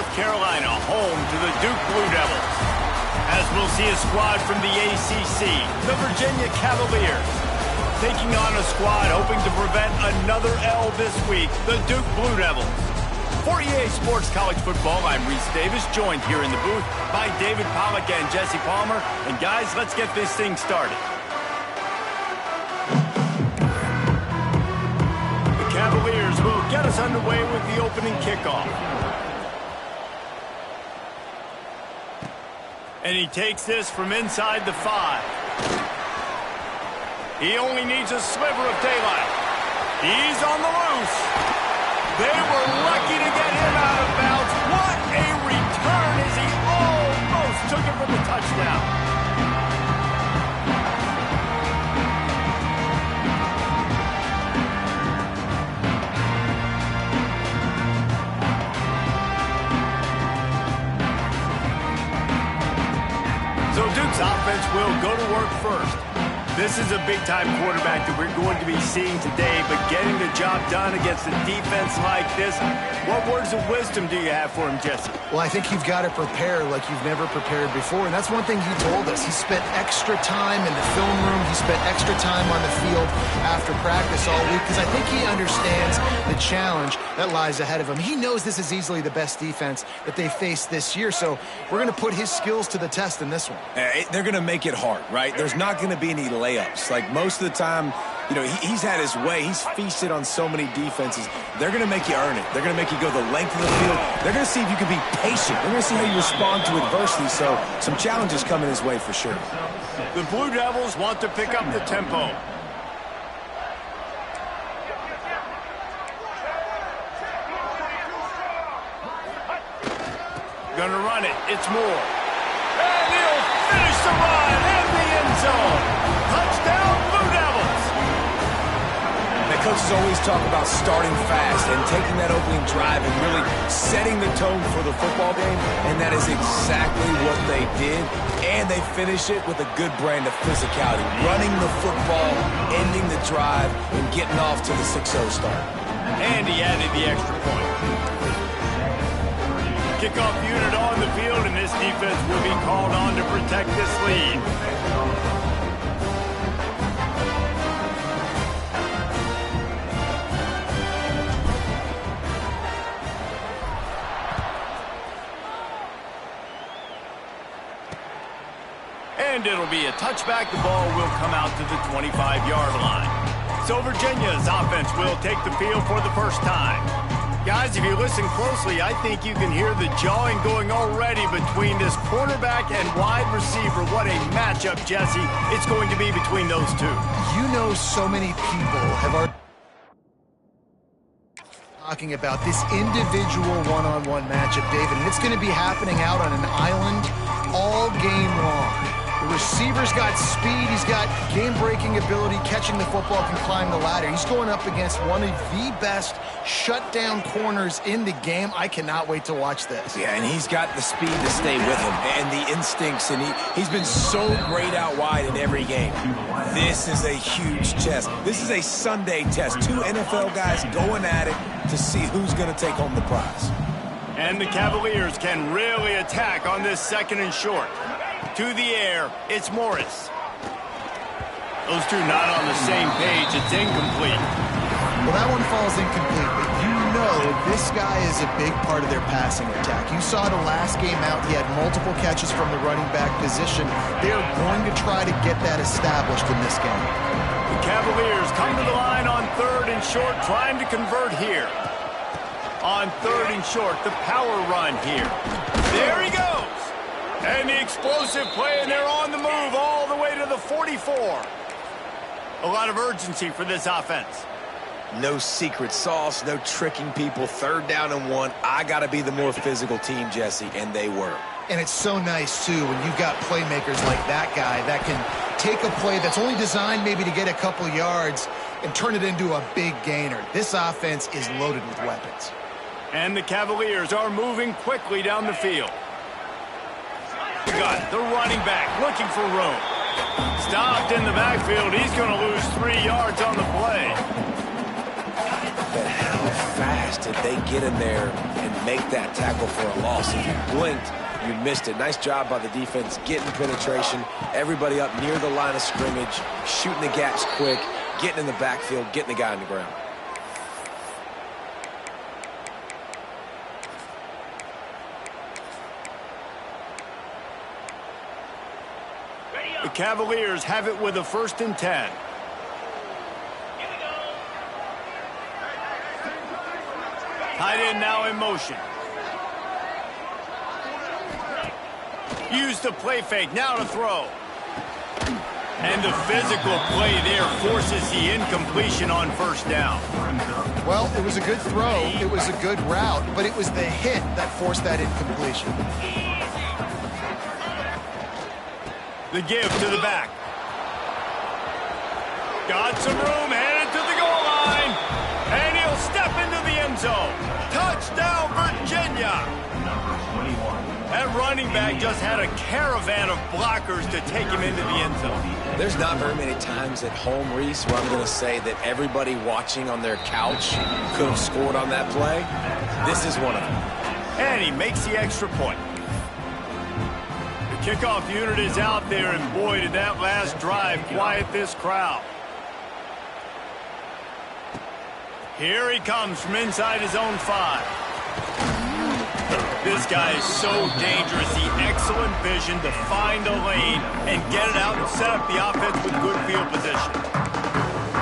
North Carolina, home to the Duke Blue Devils. As we'll see a squad from the ACC, the Virginia Cavaliers, taking on a squad hoping to prevent another L this week, the Duke Blue Devils. For EA Sports College Football, I'm Reese Davis, joined here in the booth by David Pollack and Jesse Palmer. And guys, let's get this thing started. The Cavaliers will get us underway with the opening kickoff. And he takes this from inside the 5. He only needs a sliver of daylight. He's on the loose. They were lucky to get him out of bounds. What a return as he almost took it for the touchdown. So Duke's offense will go to work first. This is a big-time quarterback that we're going to be seeing today, but getting the job done against a defense like this, what words of wisdom do you have for him, Jesse? Well, I think you've got to prepare like you've never prepared before, and that's one thing he told us. He spent extra time in the film room. He spent extra time on the field after practice all week because I think he understands the challenge that lies ahead of him. He knows this is easily the best defense that they faced this year, so we're going to put his skills to the test in this one. They're going to make it hard, right? There's not going to be any layups. Like most of the time, you know, he's had his way. He's feasted on so many defenses. They're going to make you earn it. They're going to make you go the length of the field. They're going to see if you can be patient. They're going to see how you respond to adversity. So some challenges coming his way for sure. The Blue Devils want to pick up the tempo. Gonna run it. It's Moore. And he'll finish the run in the end zone. Touchdown, Blue Devils. The coaches always talk about starting fast and taking that opening drive and really setting the tone for the football game, and that is exactly what they did. And they finish it with a good brand of physicality, running the football, ending the drive, and getting off to the 6-0 start. And he added the extra point. Kickoff unit on the field, and this defense will be called on to protect this lead. And it'll be a touchback. The ball will come out to the 25-yard line. So Virginia's offense will take the field for the first time. Guys, if you listen closely, I think you can hear the jawing going already between this quarterback and wide receiver. What a matchup, Jesse, it's going to be between those two. You know, so many people have already talking about this individual one-on-one matchup, David, and it's going to be happening out on an island all game long. The receiver's got speed, he's got game-breaking ability, catching the football, can climb the ladder. He's going up against one of the best shutdown corners in the game. I cannot wait to watch this. Yeah, and he's got the speed to stay with him and the instincts, and he's been so great out wide in every game. This is a huge test. This is a Sunday test. Two NFL guys going at it to see who's going to take home the prize. And the Cavaliers can really attack on this 2nd and short. To the air, it's Morris. Those two not on the same page. It's incomplete. Well, that one falls incomplete, but you know this guy is a big part of their passing attack. You saw the last game out, he had multiple catches from the running back position. They are going to try to get that established in this game. The Cavaliers come to the line on 3rd and short, trying to convert here. On 3rd and short, the power run here. There he goes. And the explosive play, and they're on the move all the way to the 44. A lot of urgency for this offense. No secret sauce, no tricking people. 3rd down and 1. I got to be the more physical team, Jesse, and they were. And it's so nice, too, when you've got playmakers like that guy that can take a play that's only designed maybe to get a couple yards and turn it into a big gainer. This offense is loaded with weapons. And the Cavaliers are moving quickly down the field. We got the running back looking for room. Stopped in the backfield. He's going to lose 3 yards on the play. But how fast did they get in there and make that tackle for a loss? If you blinked, you missed it. Nice job by the defense, getting penetration, everybody up near the line of scrimmage, shooting the gaps quick, getting in the backfield, getting the guy on the ground. The Cavaliers have it with a 1st and 10. Tight end now in motion. Use the play fake, now to throw. And the physical play there forces the incompletion on 1st down. Well, it was a good throw, it was a good route, but it was the hit that forced that incompletion. The give to the back. Got some room, headed to the goal line. And he'll step into the end zone. Touchdown, Virginia. That running back just had a caravan of blockers to take him into the end zone. There's not very many times at home, Reese, where I'm going to say that everybody watching on their couch could have scored on that play. This is one of them. And he makes the extra point. The kickoff unit is out there, and boy, did that last drive quiet this crowd. Here he comes from inside his own 5. This guy is so dangerous. The excellent vision to find a lane and get it out and set up the offense with good field position.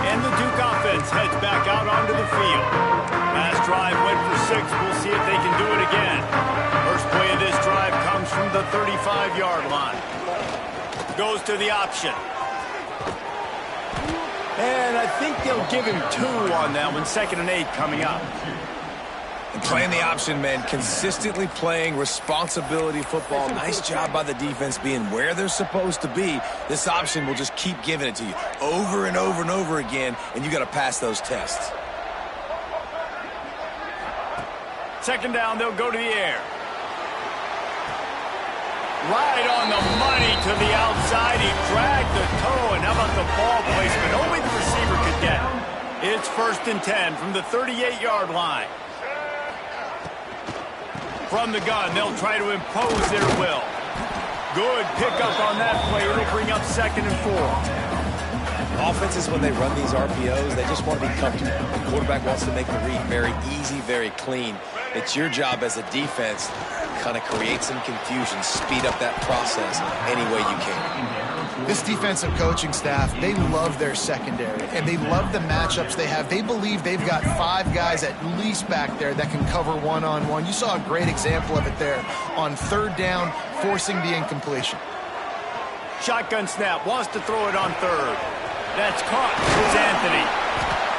And the Duke offense heads back out onto the field. Last drive went for 6. We'll see if they can do it again. First play of this drive comes from the 35-yard line. Goes to the option. And I think they'll give him 2 on that one. 2nd and 8 coming up. And playing the option, man, consistently playing responsibility football. Nice job by the defense being where they're supposed to be. This option will just keep giving it to you over and over and over again, and you got to pass those tests. 2nd down, they'll go to the air. Right on the money to the outside. He dragged the toe, and how about the ball placement? Only the receiver could get it. It's 1st and 10 from the 38-yard line. From the gun, they'll try to impose their will. Good pickup on that play. It'll bring up 2nd and 4. Offenses, when they run these RPOs, they just want to be comfortable. The quarterback wants to make the read very easy, very clean. It's your job as a defense kind of create some confusion, speed up that process any way you can. This defensive coaching staff, they love their secondary, and they love the matchups they have. They believe they've got 5 guys at least back there that can cover one-on-one. You saw a great example of it there on 3rd down, forcing the incompletion. Shotgun snap, wants to throw it on 3rd. That's caught. It's Anthony.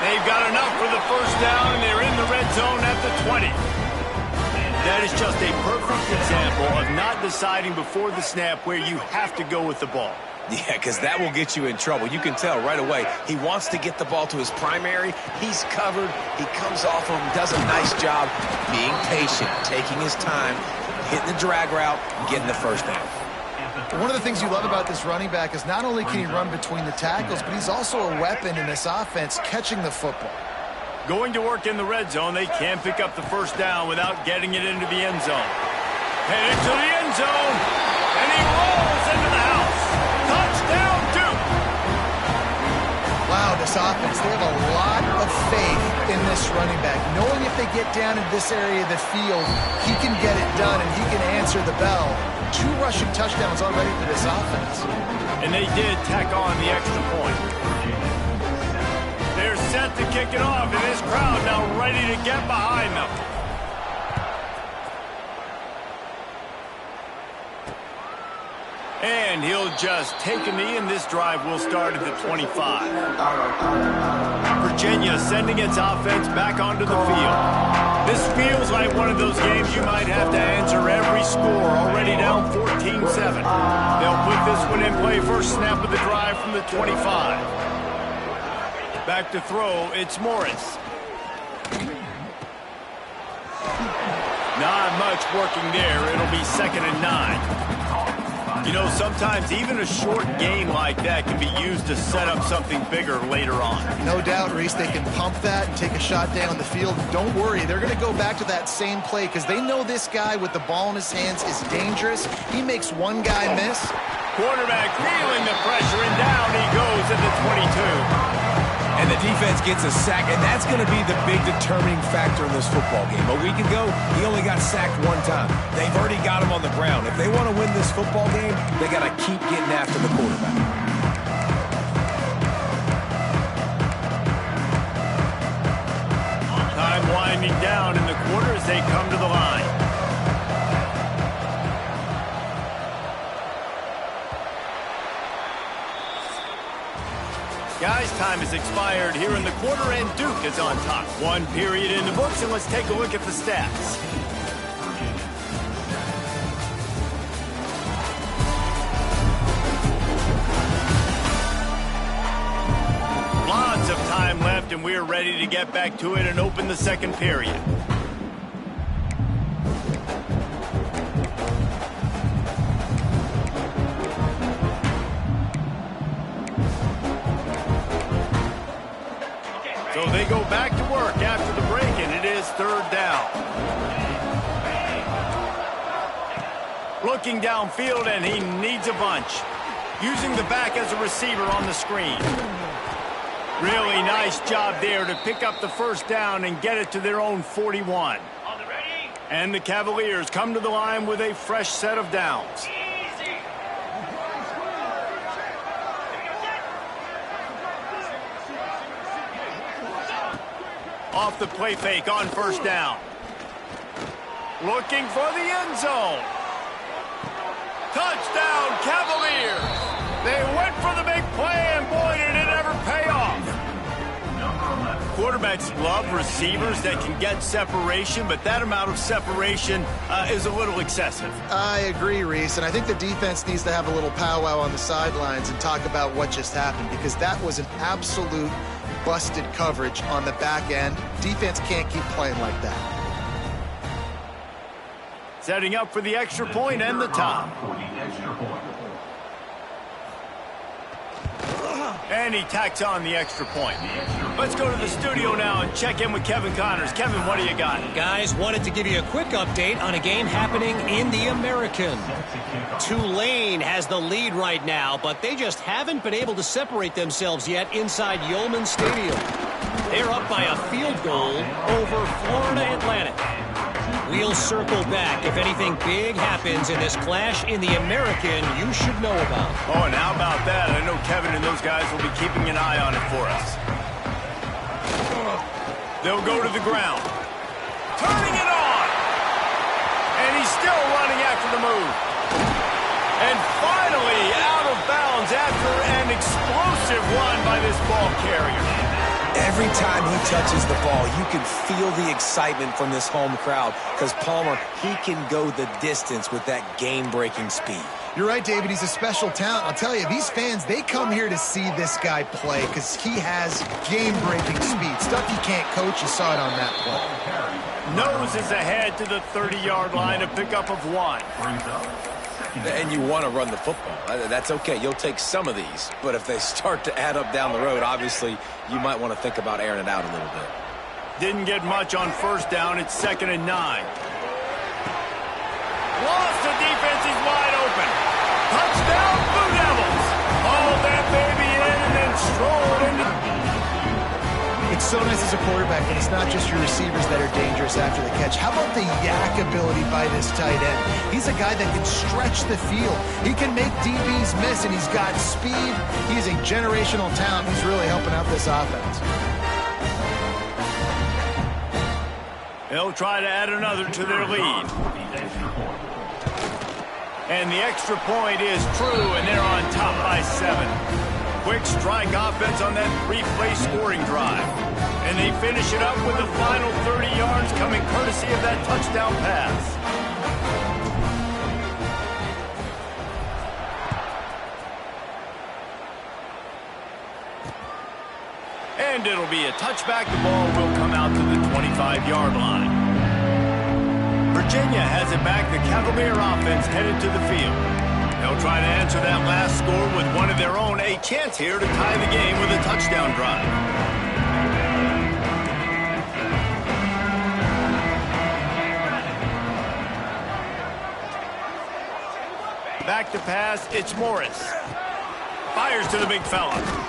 They've got enough for the 1st down, and they're in the red zone at the 20. That is just a perfect example of not deciding before the snap where you have to go with the ball. Yeah, because that will get you in trouble. You can tell right away he wants to get the ball to his primary. He's covered. He comes off of him, does a nice job being patient, taking his time, hitting the drag route, getting the 1st down. One of the things you love about this running back is not only can he run between the tackles, but he's also a weapon in this offense, catching the football. Going to work in the red zone, they can't pick up the 1st down without getting it into the end zone. Headed to the end zone, and he rolls into the house. Touchdown, Duke! Wow, this offense, they have a lot of faith in this running back, knowing if they get down in this area of the field, he can get it done and he can answer the bell. 2 rushing touchdowns already for this offense. And they did tack on the extra point. They're set to kick it off, and this crowd now ready to get behind them. And he'll just take a knee, and this drive will start at the 25. Virginia sending its offense back onto the field. This feels like one of those games you might have to answer every score, already down 14-7. They'll put this one in play, first snap of the drive from the 25. Back to throw, it's Morris. Not much working there. It'll be 2nd and 9. You know, sometimes even a short gain like that can be used to set up something bigger later on. No doubt, Reese, they can pump that and take a shot down the field. Don't worry, they're going to go back to that same play because they know this guy with the ball in his hands is dangerous. He makes one guy miss. Quarterback feeling the pressure, and down he goes at the 22. And the defense gets a sack, and that's going to be the big determining factor in this football game. A week ago, he only got sacked one time. They've already got him on the ground. If they want to win this football game, they got to keep getting after the quarterback. Time winding down in the quarter as they come to the line. Guys, time has expired here in the quarter, and Duke is on top. One period in the books, and let's take a look at the stats. Lots of time left, and we're ready to get back to it and open the second period. So they go back to work after the break, and it is third down. Looking downfield, and he needs a bunch. Using the back as a receiver on the screen. Really nice job there to pick up the first down and get it to their own 41. And the Cavaliers come to the line with a fresh set of downs. Off the play fake on first down. Looking for the end zone. Touchdown, Cavaliers. They went for the big play, and boy, did it ever pay off. Quarterbacks love receivers that can get separation, but that amount of separation is a little excessive. I agree, Reese, and I think the defense needs to have a little powwow on the sidelines and talk about what just happened, because that was an absolute busted coverage on the back end. Defense can't keep playing like that. Setting up for the extra point and the top. And he tacks on the extra point. Let's go to the studio now and check in with Kevin Connors. Kevin, what do you got? Guys, wanted to give you a quick update on a game happening in the American. Tulane has the lead right now, but they just haven't been able to separate themselves yet inside Yulman Stadium. They're up by a field goal over Florida Atlantic. We'll circle back if anything big happens in this clash in the American you should know about. Oh, and how about that? I know Kevin and those guys will be keeping an eye on it for us. They'll go to the ground. Turning it on! And he's still running after the move. And finally out of bounds after an explosive run by this ball carrier. Every time he touches the ball, you can feel the excitement from this home crowd because Palmer, he can go the distance with that game-breaking speed. You're right, David. He's a special talent. I'll tell you, these fans, they come here to see this guy play because he has game-breaking speed. Stuff you can't coach. You saw it on that play. Nose is ahead to the 30-yard line, a pickup of 1. And you want to run the football. That's okay. You'll take some of these. But if they start to add up down the road, obviously, you might want to think about airing it out a little bit. Didn't get much on first down. It's 2nd and 9. Lost the defense. He's wide open. Touchdown, Blue Devils. Haul that baby in and then stroll it into... It's so nice as a quarterback that it's not just your receivers that are dangerous after the catch. How about the yak ability by this tight end? He's a guy that can stretch the field. He can make DBs miss, and he's got speed. He's a generational talent. He's really helping out this offense. They'll try to add another to their lead. And the extra point is true, and they're on top by 7. Quick strike offense on that 3-play scoring drive. And they finish it up with the final 30 yards coming courtesy of that touchdown pass. And it'll be a touchback. The ball will come out to the 25-yard line. Virginia has it back. The Cavalier offense headed to the field. They'll They'll try to answer that last score with one of their own. A chance here to tie the game with a touchdown drive. Back to pass, it's Morris. Fires to the big fella.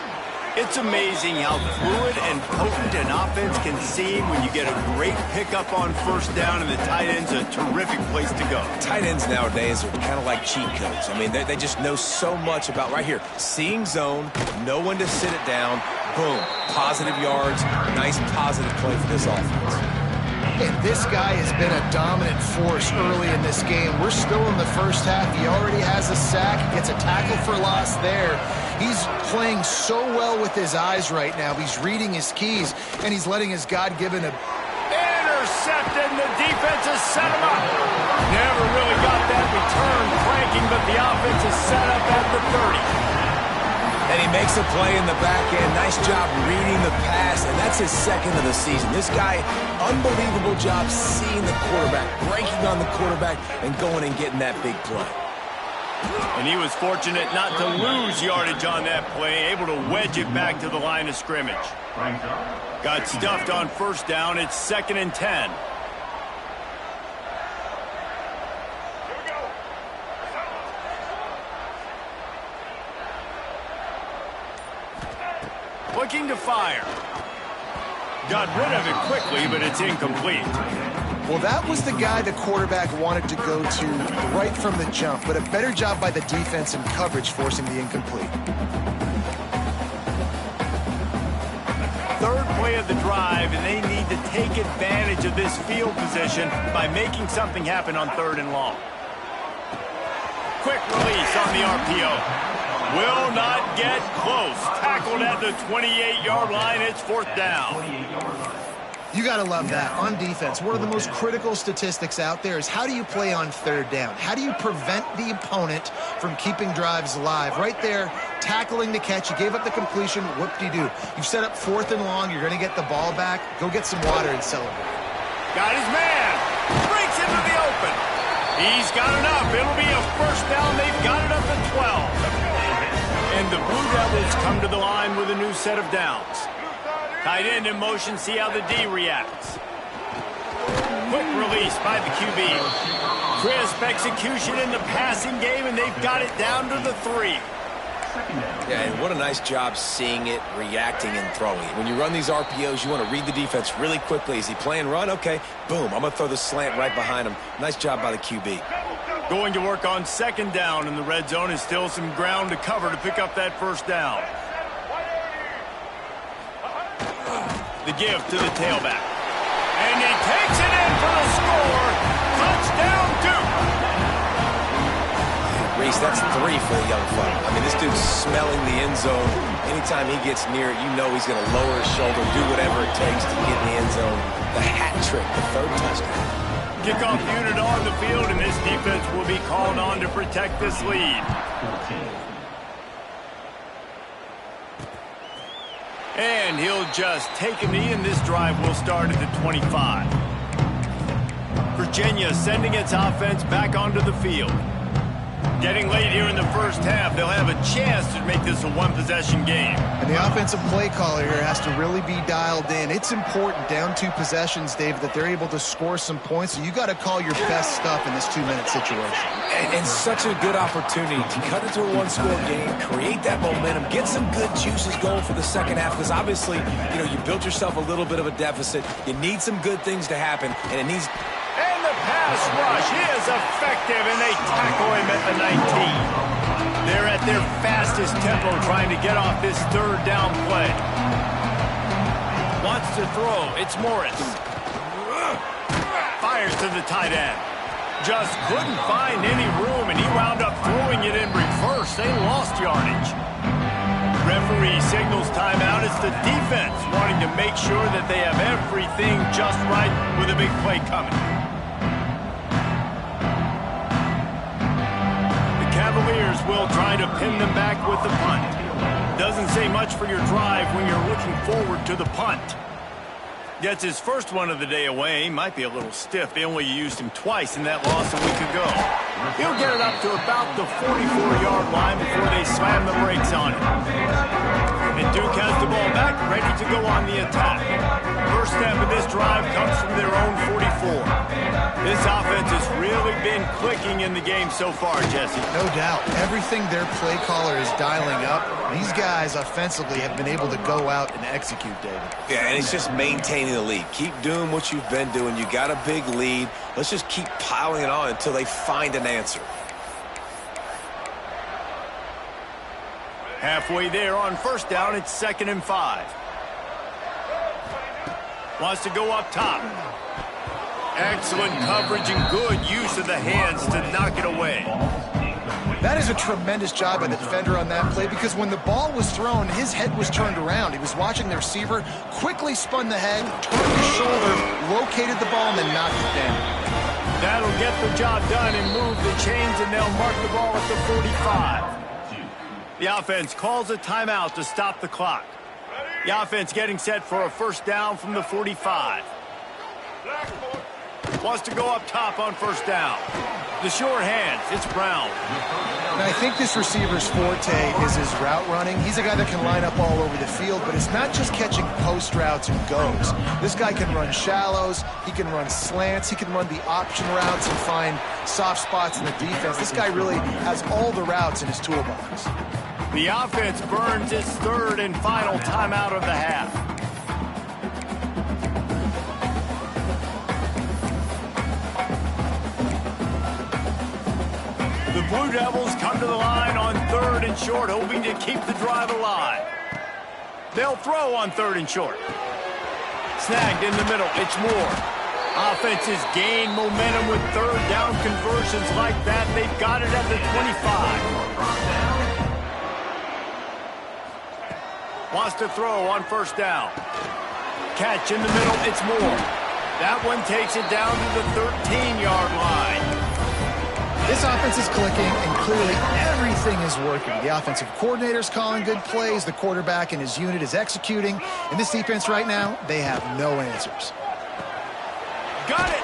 It's amazing how fluid and potent an offense can seem when you get a great pickup on first down, and the tight end's a terrific place to go. Tight ends nowadays are kind of like cheat codes. I mean, they just know so much about, right here, seeing zone, know when to sit it down, boom, positive yards, nice positive play for this offense. And this guy has been a dominant force early in this game. We're still in the first half. He already has a sack. He gets a tackle for loss there. He's playing so well with his eyes right now. He's reading his keys, and he's letting his God-given intercepted, and the defense has set him up. Never really got that return cranking, but the offense is set up at the 30. And he makes a play in the back end. Nice job reading the pass, and that's his second of the season. This guy, unbelievable job seeing the quarterback, breaking on the quarterback, and going and getting that big play. And he was fortunate not to lose yardage on that play, able to wedge it back to the line of scrimmage. Got stuffed on first down. It's 2nd and 10. Looking to fire. Got rid of it quickly, but it's incomplete. Well, that was the guy the quarterback wanted to go to right from the jump, but a better job by the defense in coverage forcing the incomplete. Third play of the drive, and they need to take advantage of this field position by making something happen on 3rd and long. Quick release on the RPO. Will not get close. Tackled at the 28-yard line. It's 4th down. You got to love that. On defense, one of the most critical statistics out there is how do you play on 3rd down? How do you prevent the opponent from keeping drives alive? Right there, tackling the catch. You gave up the completion. Whoop-de-doo. You've set up 4th and long. You're going to get the ball back. Go get some water and celebrate. Got his man. Breaks into the open. He's got enough. It'll be a first down. They've got it up to 12. And the Blue Devils come to the line with a new set of downs. Tight end in motion, see how the D reacts. Quick release by the QB. Crisp execution in the passing game, and they've got it down to the 3. Yeah, and what a nice job seeing it, reacting, and throwing it. When you run these RPOs, you want to read the defense really quickly. Is he playing run? Okay, boom, I'm going to throw the slant right behind him. Nice job by the QB. Going to work on 2nd down, and the red zone is still some ground to cover to pick up that first down. The give to the tailback. And he takes it in for the score. Touchdown, Duke. Reese, that's 3 for the young fella. I mean, this dude's smelling the end zone. Anytime he gets near it, you know he's going to lower his shoulder, do whatever it takes to get in the end zone. The hat trick, the 3rd touchdown. Kickoff unit on the field, and this defense will be called on to protect this lead. And he'll just take a knee, and this drive will start at the 25. Virginia sending its offense back onto the field. Getting late here in the first half, they'll have a chance to make this a one-possession game. And the offensive play caller here has to really be dialed in. It's important, down 2 possessions, Dave, that they're able to score some points. So you got to call your best stuff in this 2-minute situation. And such a good opportunity to cut into a 1-score game, create that momentum, get some good juices going for the second half. Because obviously, you know, you built yourself a little bit of a deficit. You need some good things to happen, and it needs. And the pass rush is effective, and they tackle him at the 19. They're at their fastest tempo trying to get off this 3rd down play. Wants to throw. It's Morris. Fires to the tight end. Just couldn't find any room, and he wound up throwing it in reverse. They lost yardage. Referee signals timeout. It's the defense wanting to make sure that they have everything just right with a big play coming. Cavaliers will try to pin them back with the punt. Doesn't say much for your drive when you're looking forward to the punt. Gets his first one of the day away. Might be a little stiff. They only used him twice in that loss a week ago. He'll get it up to about the 44-yard line before they slam the brakes on it. And Duke has the ball back, ready to go on the attack. First step of this drive comes from their own 44. This offense has really been clicking in the game so far, Jesse. No doubt. Everything their play caller is dialing up, these guys offensively have been able to go out and execute, David. Yeah, and it's just maintaining the lead. Keep doing what you've been doing. You got a big lead. Let's just keep piling it on until they find an answer. Halfway there on first down, it's 2nd and 5. Wants to go up top. Excellent coverage and good use of the hands to knock it away. That is a tremendous job by the defender on that play, because when the ball was thrown, his head was turned around. He was watching the receiver, quickly spun the head, turned his shoulder, located the ball, and then knocked it down. That'll get the job done and move the chains, and they'll mark the ball at the 45. The offense calls a timeout to stop the clock. The offense getting set for a first down from the 45. Wants to go up top on first down. The short hands, it's Brown. And I think this receiver's forte is his route running. He's a guy that can line up all over the field, but it's not just catching post routes and goes. This guy can run shallows, he can run slants, he can run the option routes and find soft spots in the defense. This guy really has all the routes in his toolbox. The offense burns its third and final timeout of the half. The Blue Devils come to the line on 3rd and short, hoping to keep the drive alive. They'll throw on 3rd and short. Snagged in the middle, it's Moore. Offenses gain momentum with 3rd down conversions like that. They've got it at the 25. Wants to throw on first down. Catch in the middle, it's Moore. That one takes it down to the 13-yard line. This offense is clicking, and clearly everything is working. The offensive coordinator's calling good plays. The quarterback and his unit is executing. And this defense right now, they have no answers. Got it.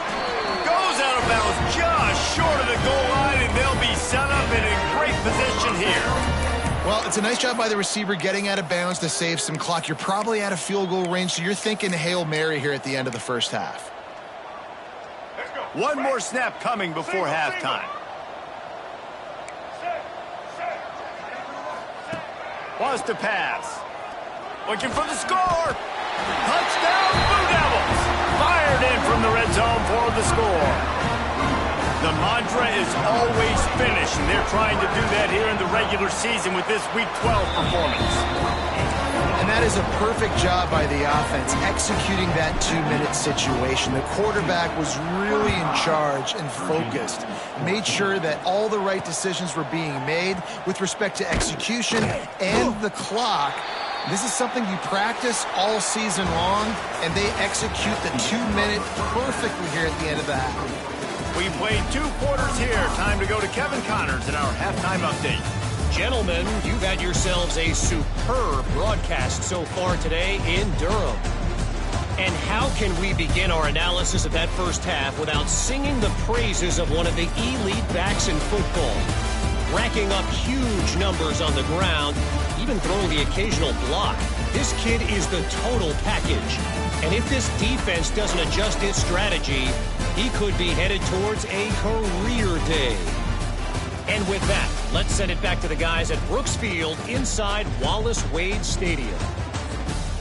Goes out of bounds just short of the goal line, and they'll be set up in a great position here. Well, it's a nice job by the receiver getting out of bounds to save some clock. You're probably out of field goal range, so you're thinking Hail Mary here at the end of the first half. One more snap coming before halftime. Wants to pass. Looking for the score. Touchdown, Blue Devils. Fired in from the red zone for the score. The mantra is always finish, and they're trying to do that here in the regular season with this Week 12 performance. And that is a perfect job by the offense, executing that 2-minute situation. The quarterback was really in charge and focused, made sure that all the right decisions were being made with respect to execution and the clock. This is something you practice all season long, and they execute the 2-minute perfectly here at the end of the half. We played 2 quarters here. Time to go to Kevin Connors in our halftime update. Gentlemen, you've had yourselves a superb broadcast so far today in Durham. And how can we begin our analysis of that first half without singing the praises of one of the elite backs in football? Racking up huge numbers on the ground, even throwing the occasional block. This kid is the total package. And if this defense doesn't adjust its strategy, he could be headed towards a career day. And with that, let's send it back to the guys at Brooks Field inside Wallace Wade Stadium.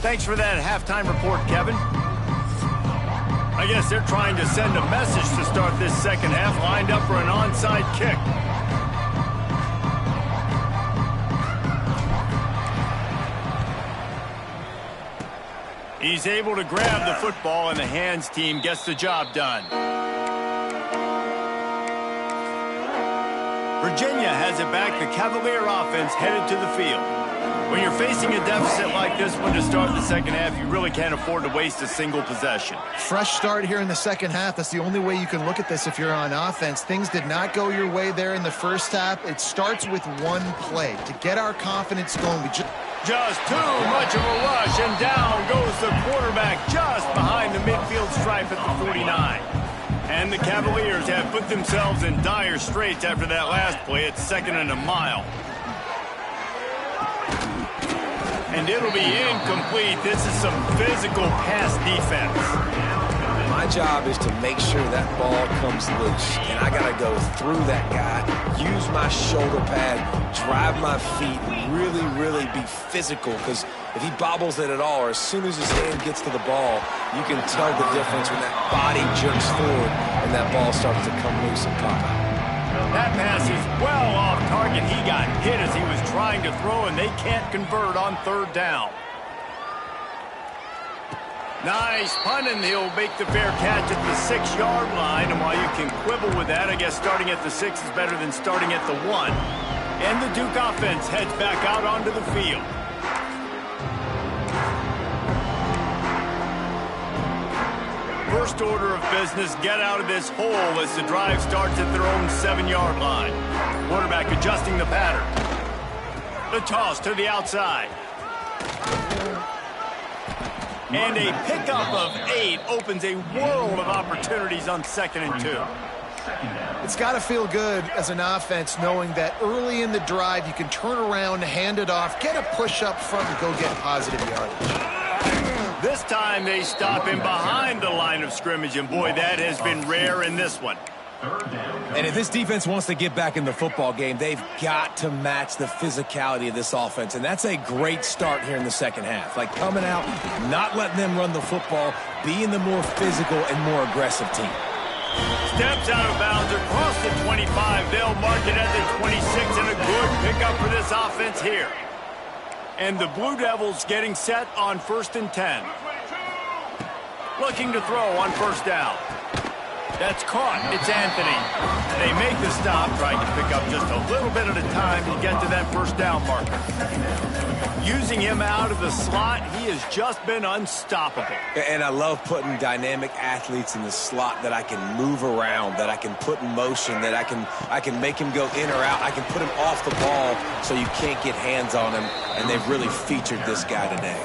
Thanks for that halftime report, Kevin. I guess they're trying to send a message to start this second half, lined up for an onside kick. He's able to grab the football, and the hands team gets the job done. Virginia has it back. The Cavalier offense headed to the field. When you're facing a deficit like this one to start the second half, you really can't afford to waste a single possession. Fresh start here in the second half. That's the only way you can look at this if you're on offense. Things did not go your way there in the first half. It starts with one play. To get our confidence going, we just too much of a rush, and down goes the quarterback just behind the midfield stripe at the 49. And the Cavaliers have put themselves in dire straits after that last play. It's 2nd and a mile. And it'll be incomplete. This is some physical pass defense. My job is to make sure that ball comes loose, and I got to go through that guy, use my shoulder pad, drive my feet, really be physical, because if he bobbles it at all, or as soon as his hand gets to the ball, you can tell the difference when that body jerks forward and that ball starts to come loose and pop out. That pass is well off target. He got hit as he was trying to throw, and they can't convert on 3rd down. Nice punt, and he'll make the fair catch at the 6-yard line. And while you can quibble with that, I guess starting at the 6 is better than starting at the 1. And the Duke offense heads back out onto the field. First order of business, get out of this hole as the drive starts at their own 7-yard line. Quarterback adjusting the pattern. The toss to the outside. And a pickup of 8 opens a world of opportunities on 2nd and 2. It's got to feel good as an offense knowing that early in the drive you can turn around, hand it off, get a push up front, and go get positive yardage. This time they stop him behind the line of scrimmage, and boy, that has been rare in this one. And if this defense wants to get back in the football game, they've got to match the physicality of this offense, and that's a great start here in the second half. Like coming out, not letting them run the football, being the more physical and more aggressive team. Steps out of bounds across the 25. They'll mark it at the 26, and a good pickup for this offense here. And the Blue Devils getting set on 1st and 10. Looking to throw on 1st down. That's caught. It's Anthony. They make the stop, trying to pick up just a little bit at a time to get to that 1st down marker. Using him out of the slot, he has just been unstoppable. And I love putting dynamic athletes in the slot that I can move around, that I can put in motion, that I can make him go in or out. I can put him off the ball so you can't get hands on him, and they've really featured this guy today.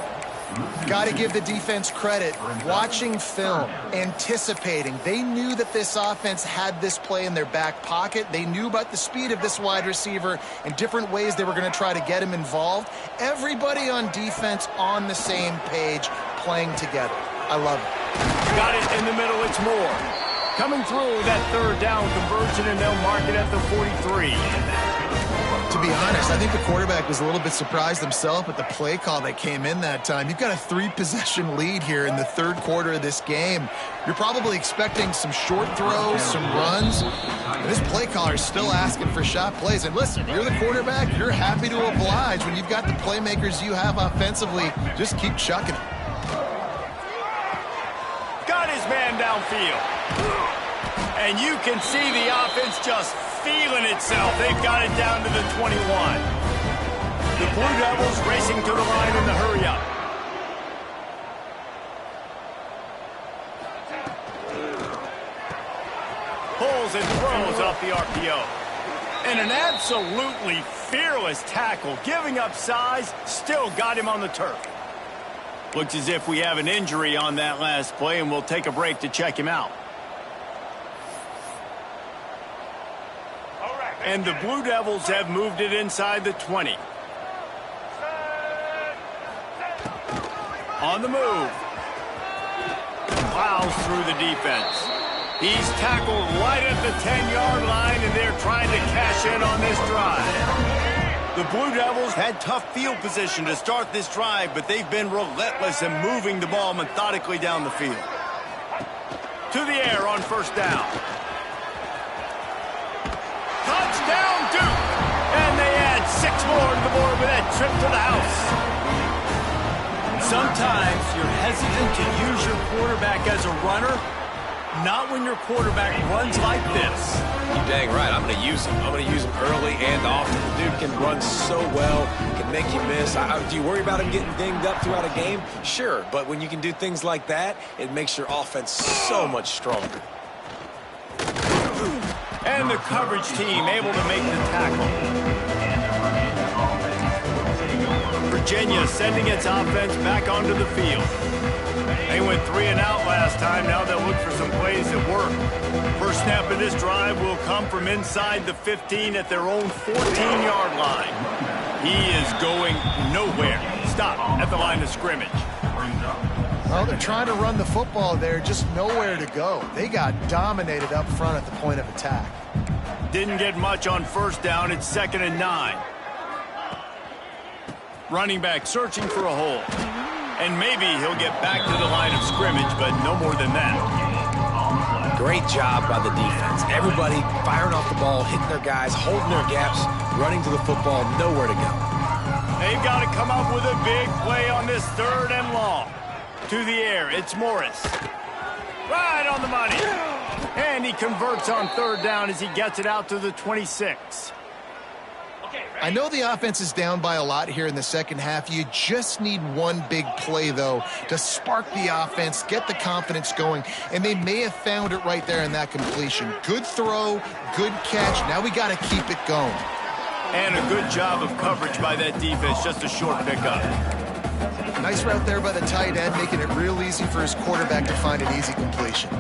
Got to give the defense credit. Watching film, anticipating. They knew that this offense had this play in their back pocket. They knew about the speed of this wide receiver and different ways they were going to try to get him involved. Everybody on defense on the same page, playing together. I love it. Got it in the middle. It's Moore. Coming through that 3rd down conversion, and they'll mark it at the 43. To be honest, I think the quarterback was a little bit surprised himself at the play call that came in that time. You've got a 3-possession lead here in the 3rd quarter of this game. You're probably expecting some short throws, some runs. And this play caller is still asking for shot plays. And listen, you're the quarterback, you're happy to oblige. When you've got the playmakers you have offensively, just keep chucking it. Got his man downfield. And you can see the offense just feeling itself. They've got it down to the 21. The Blue Devils racing to the line in the hurry-up. Pulls and throws off the RPO. And an absolutely fearless tackle. Giving up size, still got him on the turf. Looks as if we have an injury on that last play, and we'll take a break to check him out. And the Blue Devils have moved it inside the 20. On the move. Plows through the defense. He's tackled right at the 10-yard line, and they're trying to cash in on this drive. The Blue Devils had tough field position to start this drive, but they've been relentless in moving the ball methodically down the field. To the air on 1st down. Touchdown, Duke! And they add 6 more to the board with that trip to the house. Sometimes you're hesitant to use your quarterback as a runner, not when your quarterback runs like this. You're dang right. I'm going to use him. I'm going to use him early and often. The dude can run so well, can make you miss. Do you worry about him getting dinged up throughout a game? Sure, but when you can do things like that, it makes your offense so much stronger. And the coverage team able to make the tackle. Virginia sending its offense back onto the field. They went 3 and out last time. Now they'll look for some plays that work. First snap of this drive will come from inside the 15 at their own 14-yard line. He is going nowhere. Stop at the line of scrimmage. Well, they're trying to run the football there, just nowhere to go. They got dominated up front at the point of attack. Didn't get much on first down. It's 2nd and 9. Running back searching for a hole. And maybe he'll get back to the line of scrimmage, but no more than that. Great job by the defense. Everybody firing off the ball, hitting their guys, holding their gaps, running to the football, nowhere to go. They've got to come up with a big play on this 3rd and long. To the air, it's Morris. Right on the money. And he converts on 3rd down as he gets it out to the 26. I know the offense is down by a lot here in the second half. You just need one big play, though, to spark the offense, get the confidence going, and they may have found it right there in that completion. Good throw, good catch. Now we got to keep it going. And a good job of coverage by that defense, just a short pickup. Nice route there by the tight end, making it real easy for his quarterback to find an easy completion.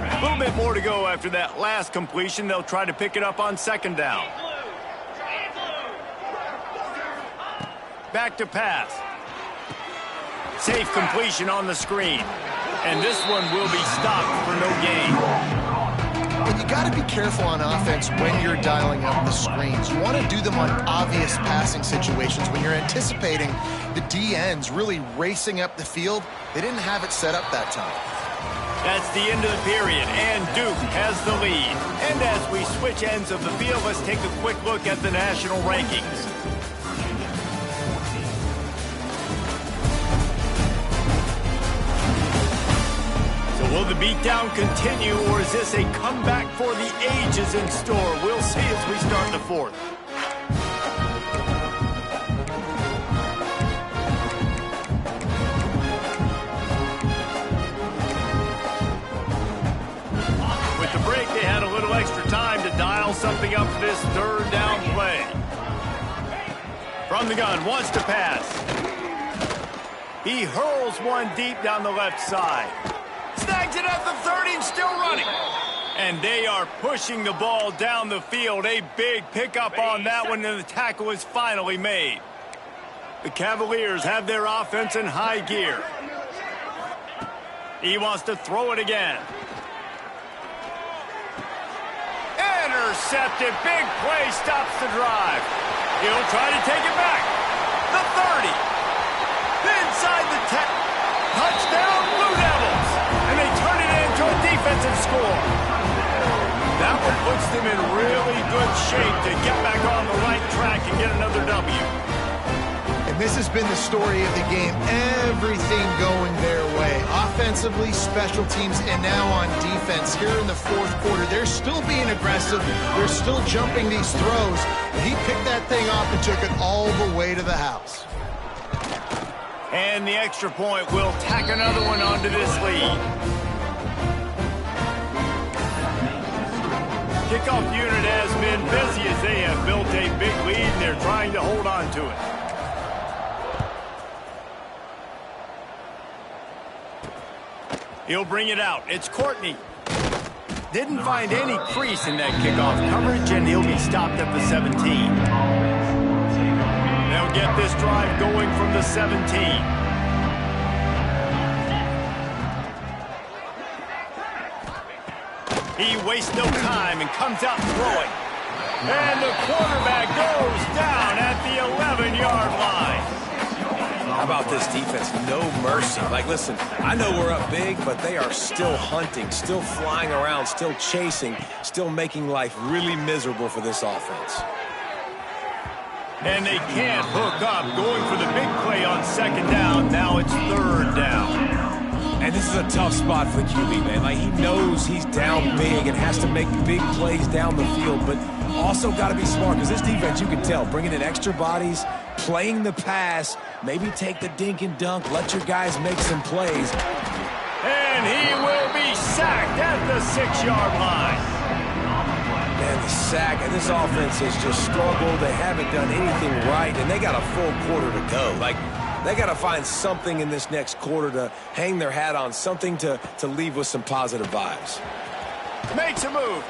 A little bit more to go after that last completion. They'll try to pick it up on 2nd down. Back to pass. Safe completion on the screen. And this one will be stopped for no gain. But you got to be careful on offense when you're dialing up the screens. You want to do them on obvious passing situations. When you're anticipating the DNs really racing up the field, they didn't have it set up that time. That's the end of the period, and Duke has the lead. And as we switch ends of the field, let's take a quick look at the national rankings. So will the beatdown continue, or is this a comeback for the ages in store? We'll see as we start the 4th. They had a little extra time to dial something up for this 3rd down play. From the gun, wants to pass. He hurls one deep down the left side. Snags it at the 30 and still running. And they are pushing the ball down the field. A big pickup on that one, and the tackle is finally made. The Cavaliers have their offense in high gear. He wants to throw it again. Intercepted. Big play stops the drive. He'll try to take it back. The 30. Inside the 10. Touchdown, Blue Devils. And they turn it into a defensive score. That one puts them in really good shape to get back on the right track and get another W. And this has been the story of the game. Everything going their way. Offensively, special teams, and now on defense here in the 4th quarter. They're still being aggressive. They're still jumping these throws. And he picked that thing off and took it all the way to the house. And the extra point will tack another one onto this lead. Kickoff unit has been busy as they have built a big lead, and they're trying to hold on to it. He'll bring it out. It's Courtney. Didn't find any crease in that kickoff coverage, and he'll be stopped at the 17. They'll get this drive going from the 17. He wastes no time and comes out throwing. And the quarterback goes down at the 11-yard line. How about this defense? No mercy. Like, listen, I know we're up big, but they are still hunting, still flying around, still chasing, still making life really miserable for this offense. And they can't hook up, going for the big play on 2nd down. Now it's 3rd down. And And this is a tough spot for the QB, man. Like, he knows he's down big and has to make big plays down the field, but also got to be smart because this defense, you can tell, bringing in extra bodies, playing the pass, maybe take the dink and dunk, let your guys make some plays. And he will be sacked at the 6-yard line. Man, the sack, and this offense has just struggled. They haven't done anything right, and they got a full quarter to go. Like, they got to find something in this next quarter to hang their hat on, something to leave with some positive vibes. Makes a move.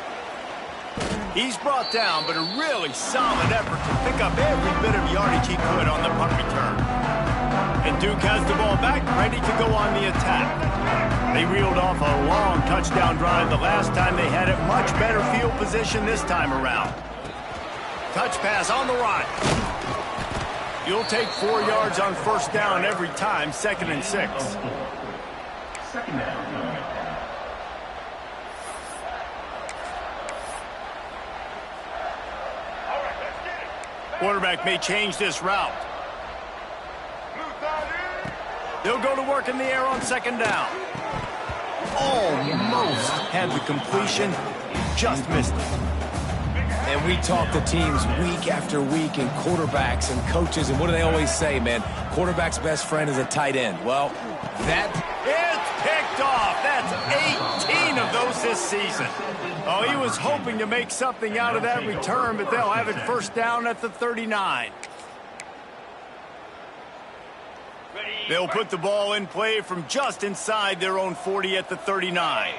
He's brought down, but a really solid effort to pick up every bit of yardage he could on the punt return. And Duke has the ball back, ready to go on the attack. They reeled off a long touchdown drive the last time they had it. Much better field position this time around. Touch pass on the run. You'll take 4 yards on first down every time, 2nd and 6. Second down. Quarterback may change this route. They'll go to work in the air on 2nd down. Almost had the completion, just missed it. And we talk to teams week after week and quarterbacks and coaches, and what do they always say, man? Quarterback's best friend is a tight end. Well, It's picked off. That's 18 of those this season. Oh, he was hoping to make something out of that return, but they'll have it first down at the 39. They'll put the ball in play from just inside their own 40 at the 39.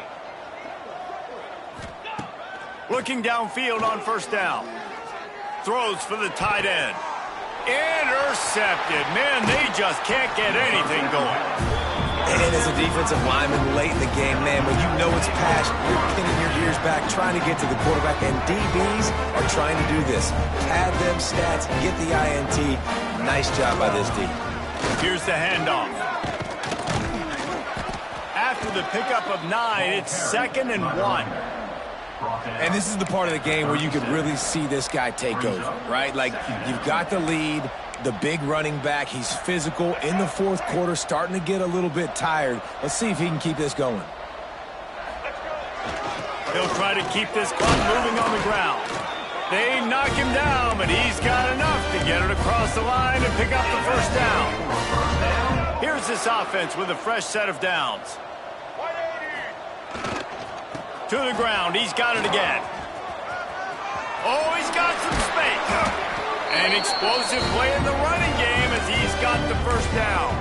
Looking downfield on first down. Throws for the tight end. Intercepted. Man, they just can't get anything going. And as a defensive lineman late in the game, man, when you know it's passion, you're pinning your ears back, trying to get to the quarterback, and DBs are trying to do this. Pad them stats, get the INT. Nice job by this D. Here's the handoff. After the pickup of 9, it's 2nd and 1. And this is the part of the game where you could really see this guy take over, right? Like, you've got the lead, the big running back. He's physical in the 4th quarter, starting to get a little bit tired. Let's see if he can keep this going. He'll try to keep this clock moving on the ground. They knock him down, but he's got enough to get it across the line and pick up the first down. Here's this offense with a fresh set of downs. To the ground, he's got it again. Oh, he's got some space. An explosive play in the running game as he's got the first down.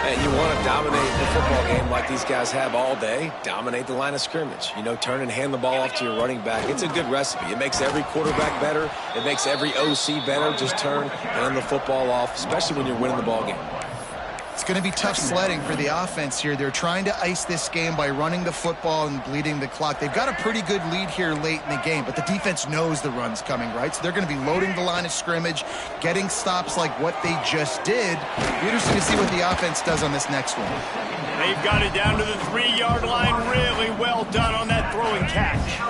And you want to dominate the football game like these guys have all day, dominate the line of scrimmage. You know, turn and hand the ball off to your running back. It's a good recipe. It makes every quarterback better. It makes every OC better. Just turn, hand the football off, especially when you're winning the ball game. It's going to be tough sledding for the offense here. They're trying to ice this game by running the football and bleeding the clock. They've got a pretty good lead here late in the game, but the defense knows the run's coming, right? So they're going to be loading the line of scrimmage, getting stops like what they just did. Be interesting to see what the offense does on this next one. They've got it down to the 3-yard line. Really well done on that throw and catch.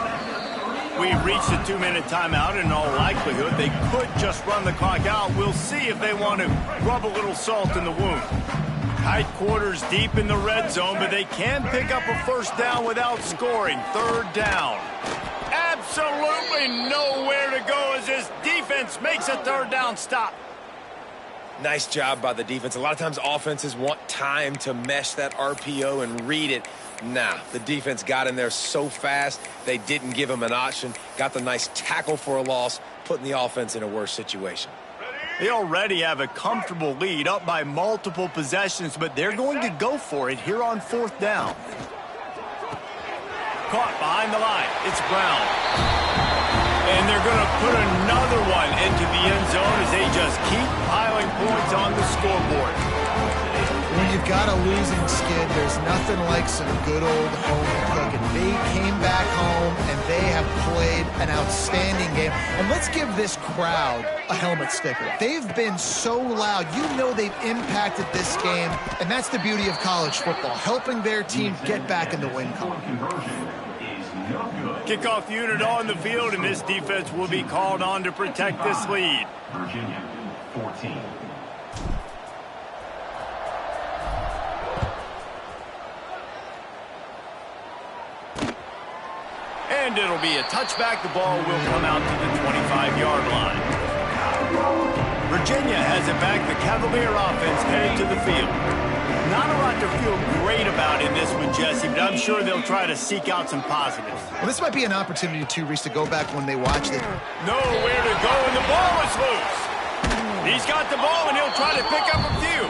We've reached a 2-minute timeout. In all likelihood, they could just run the clock out. We'll see if they want to rub a little salt in the wound. Tight quarters deep in the red zone, but they can pick up a first down without scoring. 3rd down. Absolutely nowhere to go as this defense makes a 3rd down stop. Nice job by the defense. A lot of times offenses want time to mesh that RPO and read it. Nah, the defense got in there so fast, they didn't give him an option. Got the nice tackle for a loss, putting the offense in a worse situation. They already have a comfortable lead, up by multiple possessions, but they're going to go for it here on 4th down. Caught behind the line. It's Brown. And they're going to put another one into the end zone as they just keep piling points on the scoreboard. When you've got a losing skid, there's nothing like some good old home cooking. They came back home, and they have played an outstanding game. And let's give this crowd a helmet sticker. They've been so loud. You know they've impacted this game, and that's the beauty of college football, helping their team get back in the win column. Kickoff unit on the field, and this defense will be called on to protect this lead. Virginia, 14. And it'll be a touchback. The ball will come out to the 25-yard line. Virginia has it back. The Cavalier offense headed to the field. Not a lot to feel great about in this one, Jesse, but I'm sure they'll try to seek out some positives. Well, this might be an opportunity, too, Reese, to go back when they watch it. Nowhere to go, and the ball is loose. He's got the ball, and he'll try to pick up a few.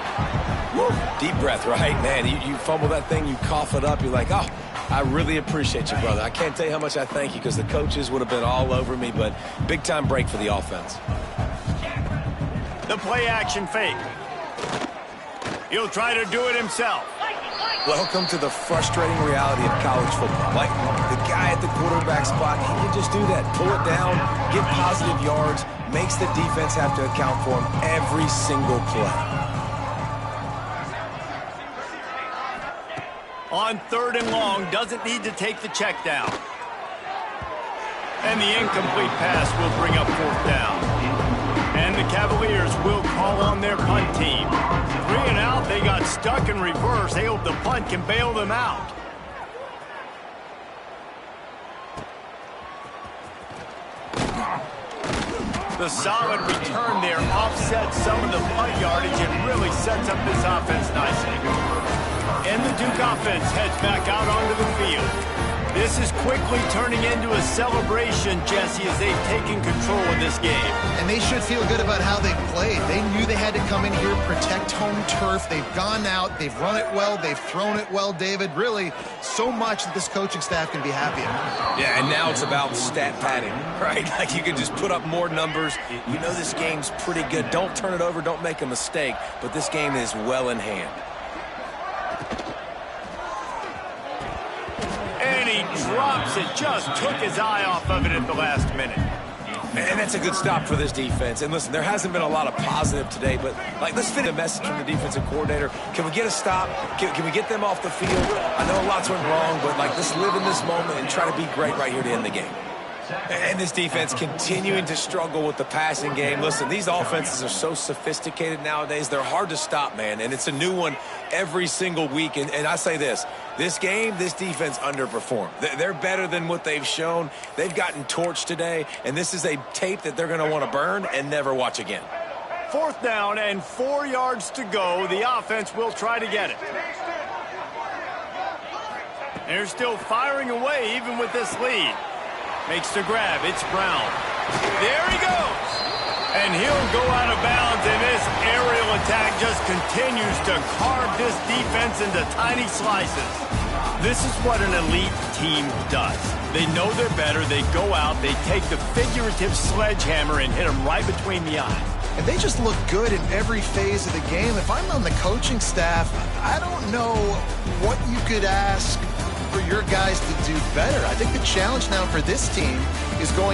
Woo. Deep breath, right? Man, you fumble that thing, you cough it up, you're like, oh, I really appreciate you, brother. I can't tell you how much I thank you because the coaches would have been all over me, but big-time break for the offense. The play-action fake. He'll try to do it himself. Welcome to the frustrating reality of college football. Like, the guy at the quarterback spot, he can just do that. Pull it down, get positive yards, makes the defense have to account for him every single play. On 3rd and long, doesn't need to take the check down. And the incomplete pass will bring up 4th down. And the Cavaliers will call on their punt team. 3 and out, they got stuck in reverse. They hope the punt can bail them out. The solid return there offsets some of the punt yardage and really sets up this offense nicely. And the Duke offense heads back out onto the field. This is quickly turning into a celebration, Jesse, as they've taken control of this game. And they should feel good about how they played. They knew they had to come in here, protect home turf. They've gone out, they've run it well, they've thrown it well, David. Really, so much that this coaching staff can be happy about. Yeah, and now it's about stat padding, right? Like you can just put up more numbers. You know this game's pretty good. Don't turn it over, don't make a mistake, but this game is well in hand. Drops it, just took his eye off of it at the last minute. And that's a good stop for this defense. And listen, there hasn't been a lot of positive today, but like let's fit a message from the defensive coordinator. Can we get a stop? Can we get them off the field? I know lots went wrong, but like let's live in this moment and try to be great right here to end the game. And this defense continuing to struggle with the passing game. Listen, these offenses are so sophisticated nowadays. They're hard to stop, man. And it's a new one every single week. And I say this game, this defense underperformed. They're better than what they've shown. They've gotten torched today. And this is a tape that they're going to want to burn and never watch again. 4th down and 4 yards to go. The offense will try to get it. They're still firing away even with this lead. Makes the grab. It's Brown. There he goes. And he'll go out of bounds, and this aerial attack just continues to carve this defense into tiny slices. This is what an elite team does. They know they're better. They go out. They take the figurative sledgehammer and hit them right between the eyes. And they just look good in every phase of the game. If I'm on the coaching staff, I don't know what you could ask for your guys to do better. I think the challenge now for this team is going